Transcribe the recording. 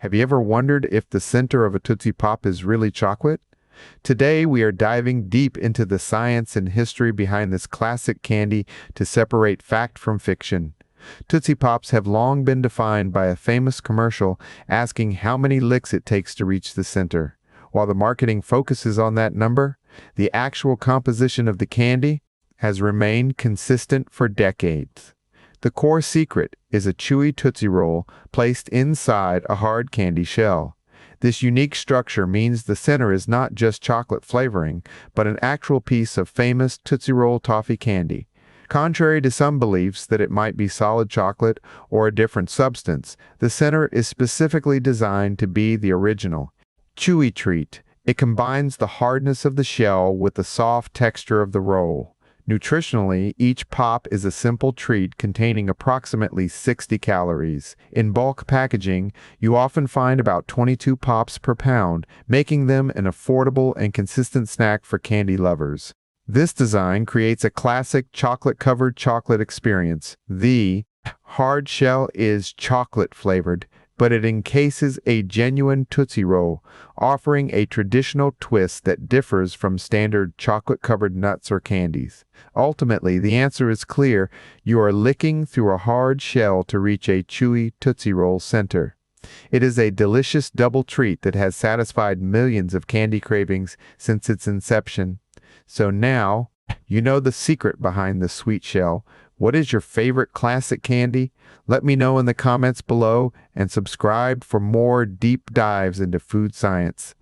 Have you ever wondered if the center of a Tootsie Pop is really chocolate? Today, we are diving deep into the science and history behind this classic candy to separate fact from fiction. Tootsie Pops have long been defined by a famous commercial asking how many licks it takes to reach the center. While the marketing focuses on that number, the actual composition of the candy has remained consistent for decades. The core secret is a chewy Tootsie Roll placed inside a hard candy shell. This unique structure means the center is not just chocolate flavoring, but an actual piece of famous Tootsie Roll toffee candy. Contrary to some beliefs that it might be solid chocolate or a different substance, the center is specifically designed to be the original, chewy treat. It combines the hardness of the shell with the soft texture of the roll. Nutritionally, each pop is a simple treat containing approximately 60 calories. In bulk packaging, you often find about 22 pops per pound, making them an affordable and consistent snack for candy lovers. This design creates a classic chocolate-covered chocolate experience. The hard shell is chocolate-flavored, but it encases a genuine Tootsie Roll, offering a traditional twist that differs from standard chocolate-covered nuts or candies. Ultimately, the answer is clear. You are licking through a hard shell to reach a chewy Tootsie Roll center. It is a delicious double treat that has satisfied millions of candy cravings since its inception. So now, you know the secret behind the sweet shell. What is your favorite classic candy? Let me know in the comments below and subscribe for more deep dives into food science.